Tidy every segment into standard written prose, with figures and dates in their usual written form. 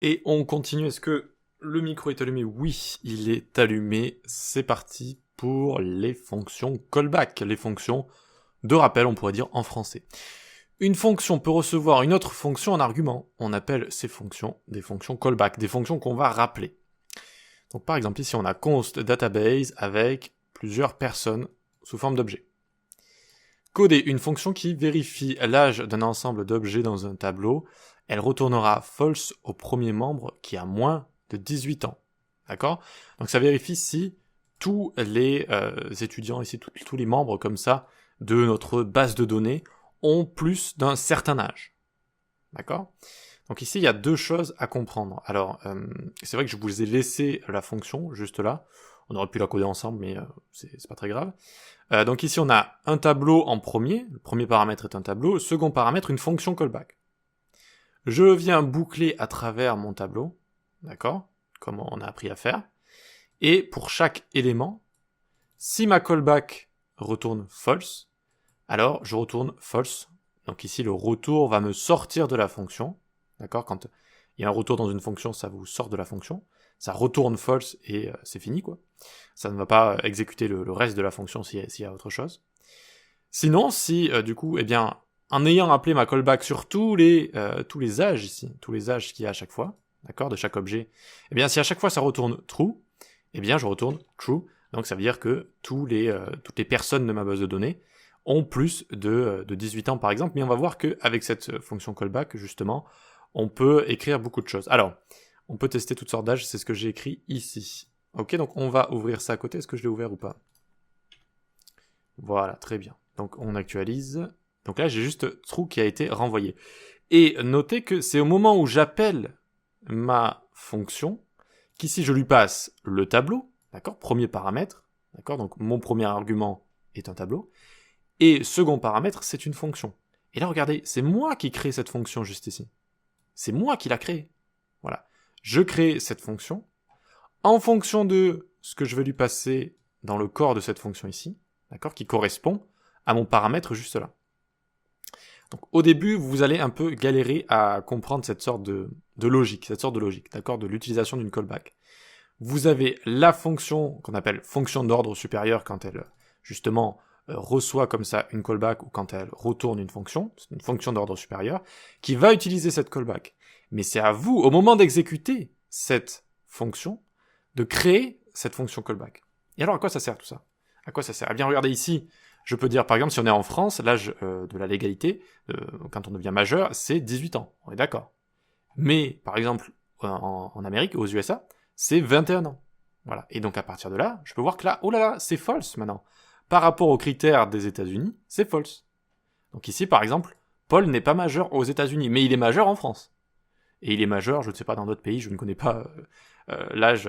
Et on continue, est-ce que le micro est allumé? Oui, il est allumé. C'est parti pour les fonctions callback, les fonctions de rappel, on pourrait dire en français. Une fonction peut recevoir une autre fonction en argument. On appelle ces fonctions des fonctions callback, des fonctions qu'on va rappeler. Donc par exemple ici on a const database avec plusieurs personnes sous forme d'objets. Coder une fonction qui vérifie l'âge d'un ensemble d'objets dans un tableau, elle retournera false au premier membre qui a moins de 18 ans. D'accord? Donc ça vérifie si tous les étudiants ici, tous les membres comme ça de notre base de données ont plus d'un certain âge. D'accord? Donc ici il y a deux choses à comprendre. Alors c'est vrai que je vous ai laissé la fonction juste là. On aurait pu la coder ensemble, mais c'est pas très grave. Donc ici on a un tableau en premier, le premier paramètre est un tableau, le second paramètre une fonction callback. Je viens boucler à travers mon tableau, d'accord, comme on a appris à faire, et pour chaque élément, si ma callback retourne false, alors je retourne false. Donc ici le retour va me sortir de la fonction, d'accord, quand il y a un retour dans une fonction, ça vous sort de la fonction, ça retourne false et c'est fini quoi. Ça ne va pas exécuter le reste de la fonction s'il y a autre chose. Sinon, si du coup, eh bien, en ayant appelé ma callback sur tous les âges ici, tous les âges qu'il y a à chaque fois, d'accord, de chaque objet, eh bien si à chaque fois ça retourne true, eh bien je retourne true. Donc ça veut dire que toutes les personnes de ma base de données ont plus de 18 ans par exemple, mais on va voir qu'avec cette fonction callback, justement, on peut écrire beaucoup de choses. Alors, on peut tester toutes sortes d'âges, c'est ce que j'ai écrit ici. Ok, donc on va ouvrir ça à côté, est-ce que je l'ai ouvert ou pas? Voilà, très bien. Donc on actualise. Donc là, j'ai juste true qui a été renvoyé. Et notez que c'est au moment où j'appelle ma fonction qu'ici je lui passe le tableau, d'accord, premier paramètre, d'accord, donc mon premier argument est un tableau, et second paramètre, c'est une fonction. Et là, regardez, c'est moi qui crée cette fonction juste ici. C'est moi qui l'a créée. Voilà. Je crée cette fonction. En fonction de ce que je vais lui passer dans le corps de cette fonction ici, d'accord, qui correspond à mon paramètre juste là. Donc au début, vous allez un peu galérer à comprendre cette sorte de logique, d'accord, de l'utilisation d'une callback. Vous avez la fonction qu'on appelle fonction d'ordre supérieur quand elle, justement, reçoit comme ça une callback ou quand elle retourne une fonction, c'est une fonction d'ordre supérieur, qui va utiliser cette callback. Mais c'est à vous, au moment d'exécuter cette fonction, de créer cette fonction callback. Et alors à quoi ça sert tout ça? À quoi ça sert? Eh bien regardez ici, je peux dire par exemple si on est en France, l'âge de la légalité, quand on devient majeur, c'est 18 ans, on est d'accord. Mais par exemple en Amérique, aux USA, c'est 21 ans. Voilà. Et donc à partir de là, je peux voir que là, oh là là, c'est false maintenant. Par rapport aux critères des États-Unis, c'est false. Donc ici par exemple, Paul n'est pas majeur aux États-Unis, mais il est majeur en France. Et il est majeur, je ne sais pas, dans d'autres pays, je ne connais pas l'âge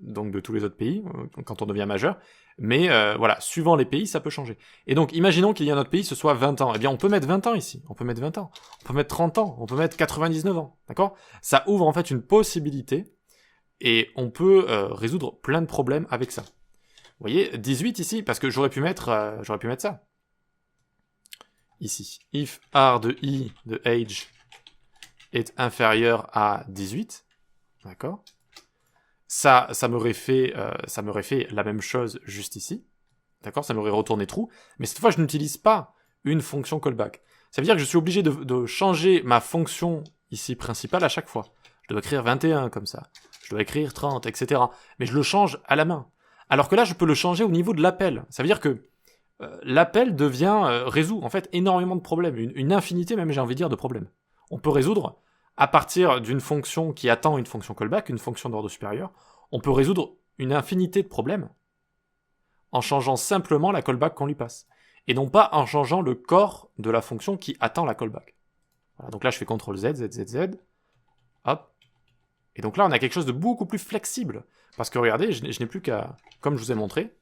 donc de tous les autres pays, quand on devient majeur, mais voilà, suivant les pays, ça peut changer. Et donc, imaginons qu'il y a un autre pays, ce soit 20 ans, eh bien on peut mettre 20 ans ici, on peut mettre 20 ans, on peut mettre 30 ans, on peut mettre 99 ans, d'accord? Ça ouvre en fait une possibilité, et on peut résoudre plein de problèmes avec ça. Vous voyez, 18 ici, parce que j'aurais pu mettre ça. Ici, if r de i de age est inférieur à 18, d'accord? Ça m'aurait fait la même chose juste ici, d'accord? Ça m'aurait retourné true, mais cette fois je n'utilise pas une fonction callback. Ça veut dire que je suis obligé de changer ma fonction ici principale à chaque fois. Je dois écrire 21 comme ça, je dois écrire 30, etc. Mais je le change à la main. Alors que là, je peux le changer au niveau de l'appel. Ça veut dire que l'appel résout en fait énormément de problèmes, une infinité même, j'ai envie de dire, de problèmes. On peut résoudre à partir d'une fonction qui attend une fonction callback, une fonction d'ordre supérieur, on peut résoudre une infinité de problèmes en changeant simplement la callback qu'on lui passe. Et non pas en changeant le corps de la fonction qui attend la callback. Voilà, donc là, je fais CTRL Z, Z, Z, Z. Hop. Et donc là, on a quelque chose de beaucoup plus flexible. Parce que regardez, je n'ai plus qu'à, comme je vous ai montré,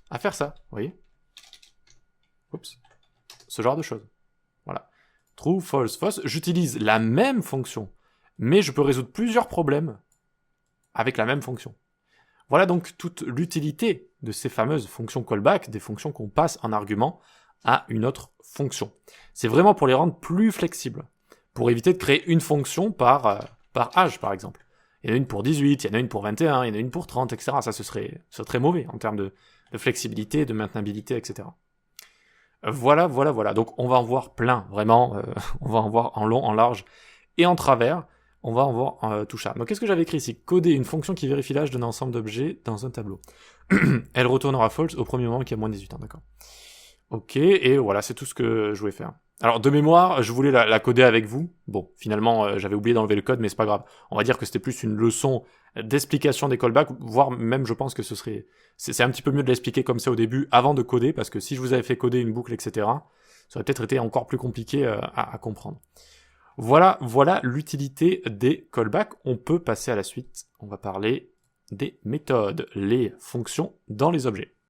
à faire ça. Vous voyez? Oups. Ce genre de choses. Voilà. True, false, false. J'utilise la même fonction, mais je peux résoudre plusieurs problèmes avec la même fonction. Voilà donc toute l'utilité de ces fameuses fonctions callback, des fonctions qu'on passe en argument à une autre fonction. C'est vraiment pour les rendre plus flexibles, pour éviter de créer une fonction par par âge, par exemple. Il y en a une pour 18, il y en a une pour 21, il y en a une pour 30, etc. Ça, ce serait très mauvais en termes de flexibilité, de maintenabilité, etc. Voilà. Donc, on va en voir plein, vraiment. On va en voir en long, en large et en travers. On va en voir tout ça. Donc, qu'est-ce que j'avais écrit ici? Coder une fonction qui vérifie l'âge d'un ensemble d'objets dans un tableau. Elle retournera false au premier moment qu'il y a moins de 18 ans, d'accord. Ok, et voilà, c'est tout ce que je voulais faire. Alors, de mémoire, je voulais la coder avec vous. Bon, finalement, j'avais oublié d'enlever le code, mais c'est pas grave. On va dire que c'était plus une leçon d'explication des callbacks, voire même, je pense que ce serait... C'est un petit peu mieux de l'expliquer comme ça au début, avant de coder, parce que si je vous avais fait coder une boucle, etc., ça aurait peut-être été encore plus compliqué à comprendre. Voilà l'utilité des callbacks. On peut passer à la suite. On va parler des méthodes, les fonctions dans les objets.